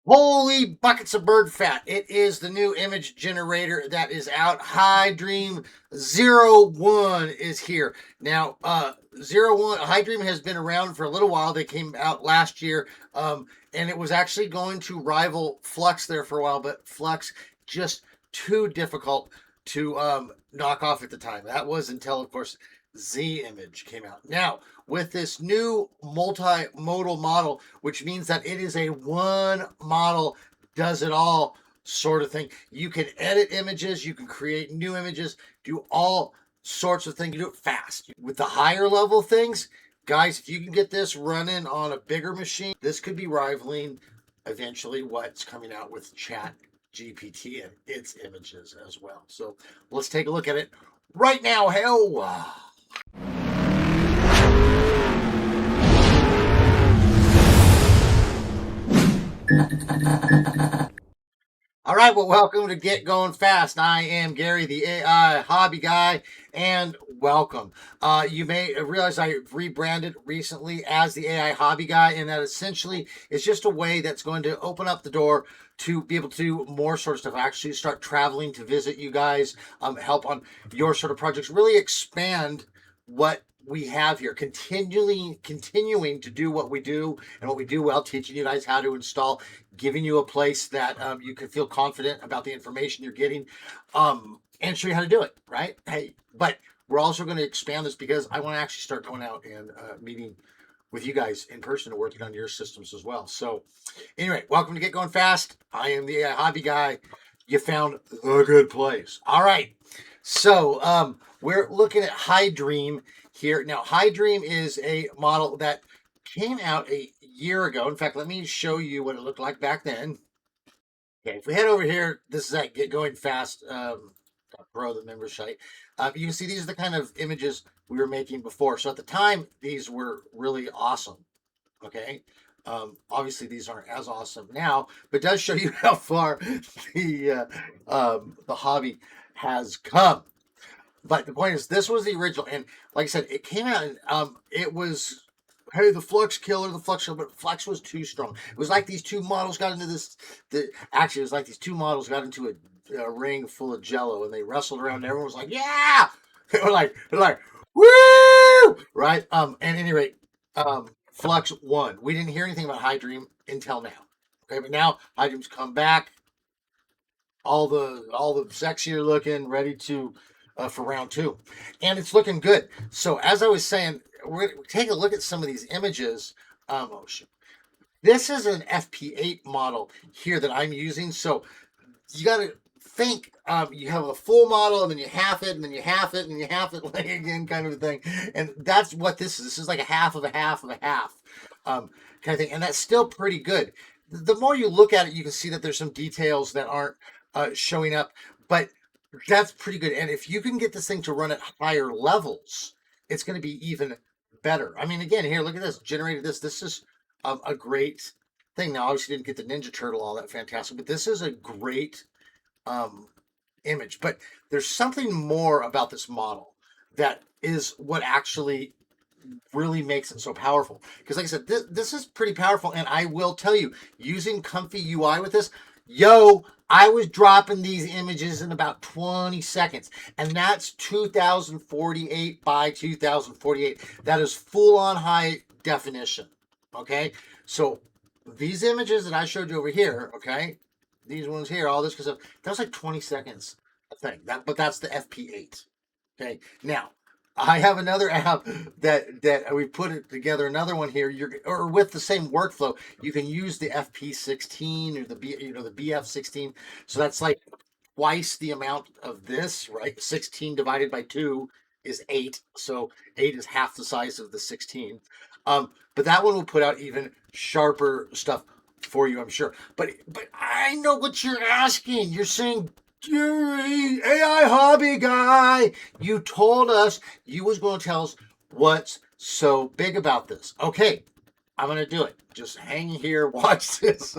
Holy buckets of bird fat. It is the new image generator that is out. HiDream-O1 is here. Now, 01, HiDream has been around for a little while. They came out last year, and it was actually going to rival Flux there for a while, but Flux just too difficult to knock off at the time. That was until, of course, Z image came out. Now, with this new multimodal model, which means that it is a one model does it all sort of thing. You can edit images, you can create new images, do all sorts of things. You do it fast. With the higher level things, guys, if you can get this running on a bigger machine, this could be rivaling eventually what's coming out with Chat GPT and its images as well. So let's take a look at it right now. Hell. All right, well, welcome to Get Going Fast. I am Gary, the AI hobby guy, and welcome. You may realize I rebranded recently as the AI hobby guy, and that essentially is just a way that's going to open up the door to be able to do more sort of stuff. Actually, start traveling to visit you guys, help on your sort of projects, really expand what we have here, continuing to do what we do and what we do well, teaching you guys how to install, giving you a place that you can feel confident about the information you're getting, and show you how to do it, right? Hey, but we're also going to expand this because I want to actually start going out and meeting with you guys in person and working on your systems as well. So anyway, welcome to Get Going Fast. I am the AI hobby guy. You found the good place. All right. So we're looking at HiDream here. Now, HiDream is a model that came out a year ago. In fact, let me show you what it looked like back then. Okay, if we head over here, this is at Get Going Fast Pro, the member site. You can see these are the kind of images we were making before. So at the time, these were really awesome. Okay. Obviously, these aren't as awesome now, but it does show you how far the hobby has come. But the point is, this was the original, and like I said, it came out, and it was, hey, the Flux killer, but Flux was too strong. It was like these two models got into this. Actually, it was like these two models got into a ring full of Jello, and they wrestled around, and everyone was like, "Yeah!" They're like, "Woo!" Right? At any rate, Flux won. We didn't hear anything about HiDream until now. Okay, but now HiDream's come back, all the sexier looking, ready to for round two, and it's looking good. So as I was saying, we're gonna take a look at some of these images. Oh shit. This is an FP8 model here that I'm using. So you got to think you have a full model and then you half it and then you half it and you half it like again kind of a thing. And that's what this is. This is like a half of a half of a half kind of thing. And that's still pretty good. The more you look at it, you can see that there's some details that aren't showing up. But that's pretty good. And if you can get this thing to run at higher levels, it's going to be even better. I mean, again, here, look at this. Generated this. This is a great thing. Now, obviously, didn't get the Ninja Turtle all that fantastic, but this is a great image. But there's something more about this model that is what actually really makes it so powerful. Because, like I said, this is pretty powerful. And I will tell you, using Comfy UI with this, I was dropping these images in about 20 seconds, and that's 2048 by 2048. That is full on high definition. Okay, so these images that I showed you over here, okay, these ones here, all this because that was like 20 seconds, I think. But that's the FP8. Okay, now I have another app that we put it together. Another one here. Or with the same workflow, you can use the FP16 or the BF16. So that's like twice the amount of this, right? 16 divided by 2 is 8. So 8 is half the size of the 16. But that one will put out even sharper stuff for you, I'm sure. But I know what you're asking. You're saying, AI hobby guy, you told us you was going to tell us what's so big about this. Okay, I'm going to do it. Just hang here, watch this.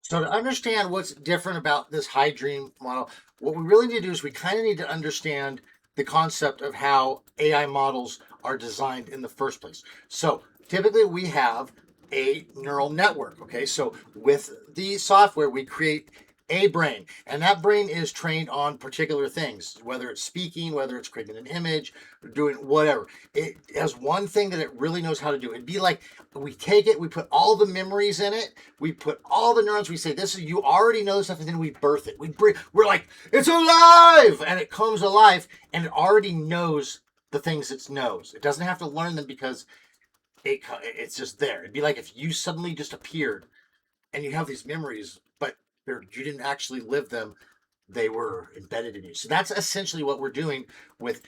So to understand what's different about this HiDream model, what we really need to do is we kind of need to understand the concept of how AI models are designed in the first place. So typically we have a neural network. Okay, so with the software, we create a brain, and that brain is trained on particular things, whether it's speaking, whether it's creating an image, doing whatever. It has one thing that it really knows how to do. It'd be like we take it, we put all the memories in it, we put all the neurons, we say, this is, you already know stuff, and then we birth it. We're like, it's alive, and it comes alive, and it already knows the things it knows. It doesn't have to learn them because it's just there. It'd be like if you suddenly just appeared and you have these memories, but you didn't actually live them. They were embedded in you. So that's essentially what we're doing with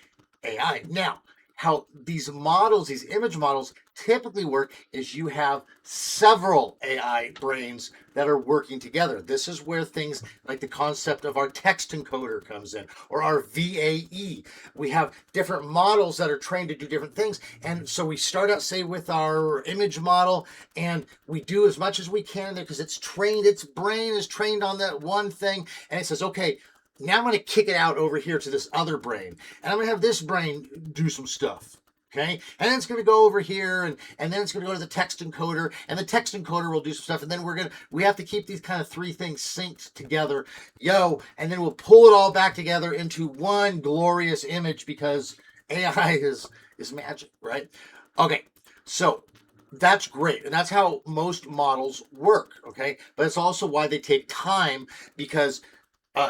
AI. Now, how these models, these image models typically work is you have several AI brains that are working together. This is where things like the concept of our text encoder comes in, or our VAE. We have different models that are trained to do different things. And so we start out, say, with our image model, and we do as much as we can there because it's trained, its brain is trained on that one thing. And it says, okay, now I'm going to kick it out over here to this other brain, and I'm going to have this brain do some stuff. Okay, and then it's going to go over here, and then it's going to go to the text encoder, and the text encoder will do some stuff, and then we have to keep these kind of three things synced together, and then we'll pull it all back together into one glorious image because AI is magic, right? Okay, so that's great, and that's how most models work. Okay, but it's also why they take time, because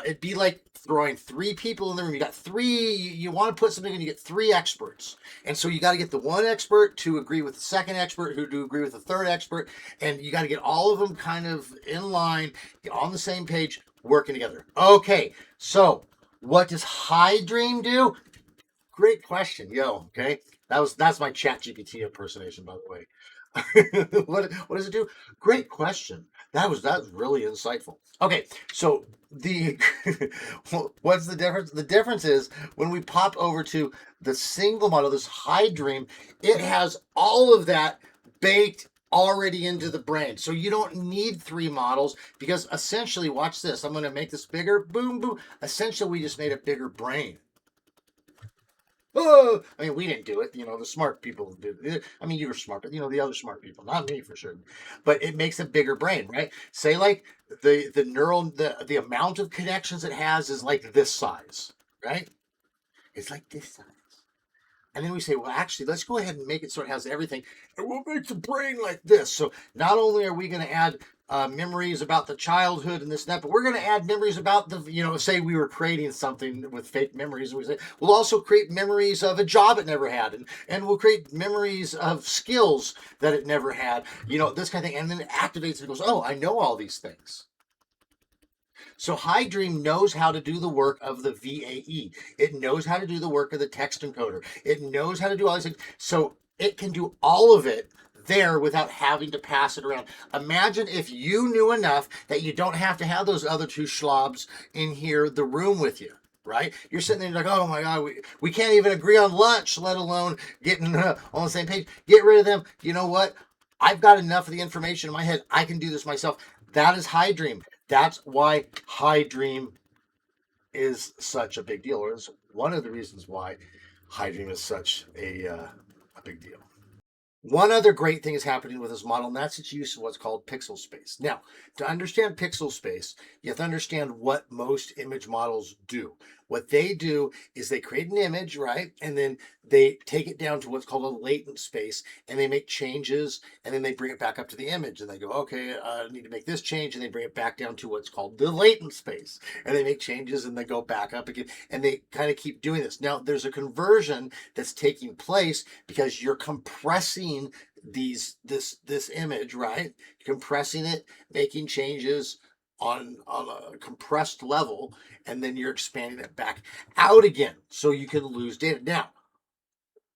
it'd be like throwing three people in the room. You got three, you want to put something and you get three experts. And so you got to get the one expert to agree with the second expert, who to agree with the third expert. And you got to get all of them kind of in line, on the same page, working together. Okay, so what does HiDream do? Great question, okay? That's my ChatGPT impersonation, by the way. what does it do? Great question. That's really insightful. Okay, so the what's the difference? The difference is when we pop over to the single model, this HiDream, it has all of that baked already into the brain. So you don't need three models because essentially, watch this. I'm going to make this bigger. Boom, boom. Essentially, we just made a bigger brain. Oh, I mean, we didn't do it. The smart people did it. I mean, you were smart, but the other smart people, not me for sure. But it makes a bigger brain, right? Say like the neural, the amount of connections it has is like this size, right? It's like this size. And then we say, well, actually, let's go ahead and make it so it has everything. And we'll make the brain like this. So not only are we going to add memories about the childhood and this and that, but we're going to add memories about say we were creating something with fake memories. And we say, we'll also create memories of a job it never had. And we'll create memories of skills that it never had, this kind of thing. And then it activates and goes, oh, I know all these things. So HiDream knows how to do the work of the VAE. It knows how to do the work of the text encoder. It knows how to do all these things. So it can do all of it there without having to pass it around. Imagine if you knew enough that you don't have to have those other two schlobs in here, the room with you. Right? You're sitting there like, oh my God, we can't even agree on lunch, let alone getting on the same page. Get rid of them. You know what? I've got enough of the information in my head. I can do this myself. That is HiDream. That's why HiDream is such a big deal, or is one of the reasons why HiDream is such a big deal. One other great thing is happening with this model, and that's its use of what's called pixel space. Now, to understand pixel space, you have to understand what most image models do. What they do is they create an image, right? And then they take it down to what's called a latent space, and they make changes, and then they bring it back up to the image, and they go, okay, I need to make this change, and they bring it back down to what's called the latent space, and they make changes, and they go back up again, and they kind of keep doing this. Now, there's a conversion that's taking place because you're compressing this image, right? Compressing it, making changes on a compressed level, and then you're expanding it back out again so you can lose data. Now,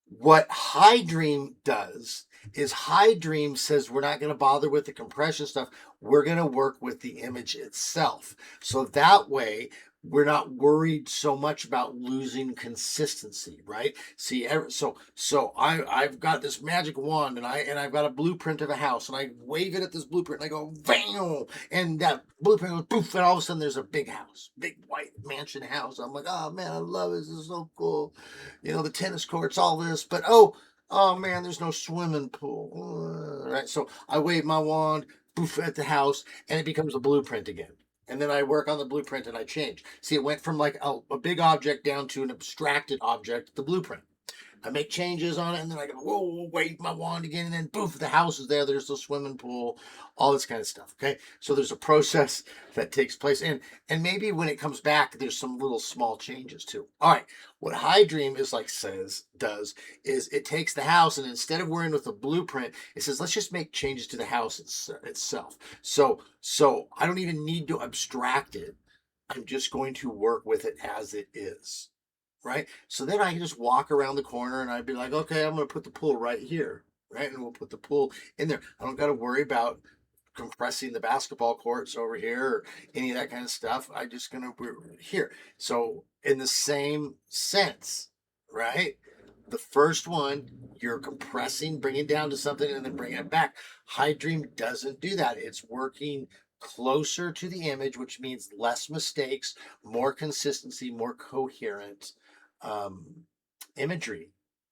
what HiDream does is HiDream says we're not going to bother with the compression stuff. We're going to work with the image itself. So that way, we're not worried so much about losing consistency, right? See, I've got this magic wand, and I've got a blueprint of a house, and I wave it at this blueprint, and I go bam, and that blueprint goes poof, and all of a sudden there's a big house, big white mansion house. I'm like, oh man, I love it. This is so cool. The tennis courts, all this, but oh man, there's no swimming pool. Right? So I wave my wand, poof, at the house, and it becomes a blueprint again. And then I work on the blueprint and I change. See, it went from like a big object down to an abstracted object, the blueprint. I make changes on it, and then I go, whoa, wave my wand again, and then poof, the house is there. There's the swimming pool, all this kind of stuff. Okay, so there's a process that takes place, and maybe when it comes back, there's some little small changes too. All right, what HiDream does is it takes the house, and instead of worrying with the blueprint, it says let's just make changes to the house itself. So I don't even need to abstract it. I'm just going to work with it as it is, right? So then I can just walk around the corner and I'd be like, okay, I'm going to put the pool right here, right? And we'll put the pool in there. I don't got to worry about compressing the basketball courts over here or any of that kind of stuff. I just going to here. So in the same sense, right? The first one, you're compressing, bringing down to something, and then bringing it back. HiDream doesn't do that. It's working closer to the image, which means less mistakes, more consistency, more coherent um, imagery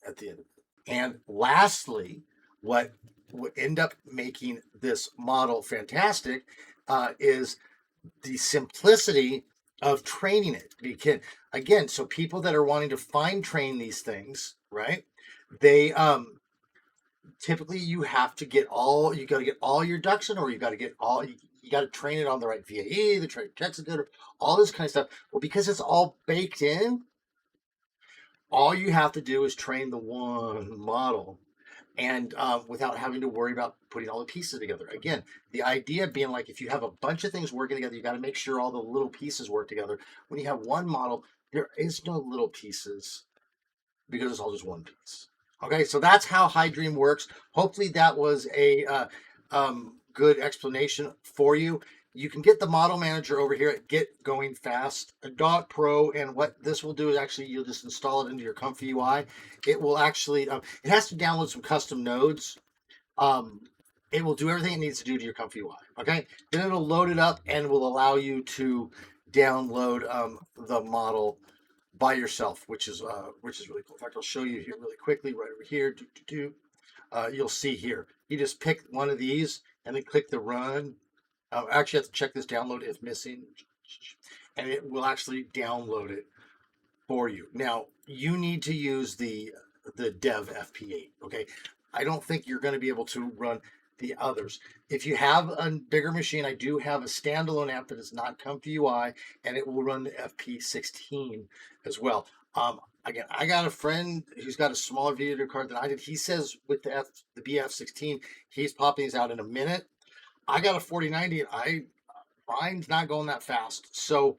at the end of it. And lastly, what would end up making this model fantastic is the simplicity of training it. Because again, so people that are wanting to fine train these things, right? They typically you have to get all you got to get all your ducks in, or you got to get all you got to train it on the right VAE, the right text editor, all this kind of stuff. Well, because it's all baked in, all you have to do is train the one model, and without having to worry about putting all the pieces together. Again, the idea being like if you have a bunch of things working together, you got to make sure all the little pieces work together. When you have one model, there is no little pieces because it's all just one piece. Okay, so that's how HiDream works. Hopefully that was a good explanation for you. You can get the model manager over here at getgoingfast.pro, and what this will do is actually you'll just install it into your Comfy UI. It will actually, it has to download some custom nodes. Um, it will do everything it needs to do to your Comfy UI. Okay, then it'll load it up and will allow you to download the model by yourself, which is really cool. In fact, I'll show you here really quickly, right over here. You'll see here. You just pick one of these and then click the run. Actually, you have to check this download if missing, and it will actually download it for you. Now, you need to use the dev FP8. Okay, I don't think you're going to be able to run the others. If you have a bigger machine, I do have a standalone app that is not Comfy UI, and it will run the FP16 as well. Again, I got a friend who's got a smaller video card than I did. He says with the BF16, he's popping these out in a minute. I got a 4090, and mine's not going that fast. So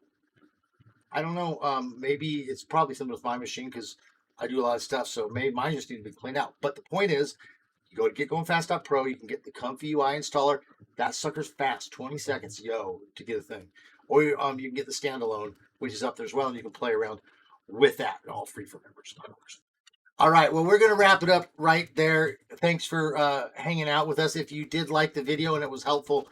I don't know. Maybe it's probably something with my machine because I do a lot of stuff. So maybe mine just need to be cleaned out. But the point is, you go to getgoingfast.pro. You can get the Comfy UI installer. That sucker's fast, 20 seconds, to get a thing. Or you can get the standalone, which is up there as well, and you can play around with that. All free for members. All right. Well, we're going to wrap it up right there. Thanks for hanging out with us. If you did like the video and it was helpful,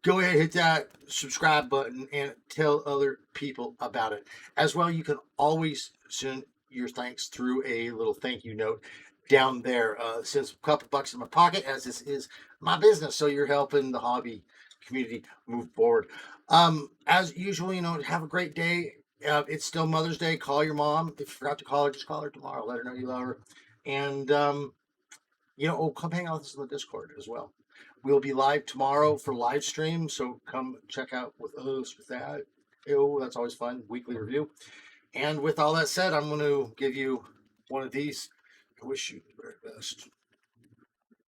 go ahead and hit that subscribe button and tell other people about it. As well, you can always send your thanks through a little thank you note down there. Send a couple bucks in my pocket, as this is my business, so you're helping the hobby community move forward. As usual, have a great day. It's still Mother's Day. Call your mom. If you forgot to call her, just call her tomorrow. Let her know you love her. And come hang out with us in the Discord as well. We'll be live tomorrow for live stream, so come check out with us with that. That's always fun. Weekly review. And with all that said, I'm going to give you one of these. I wish you the very best.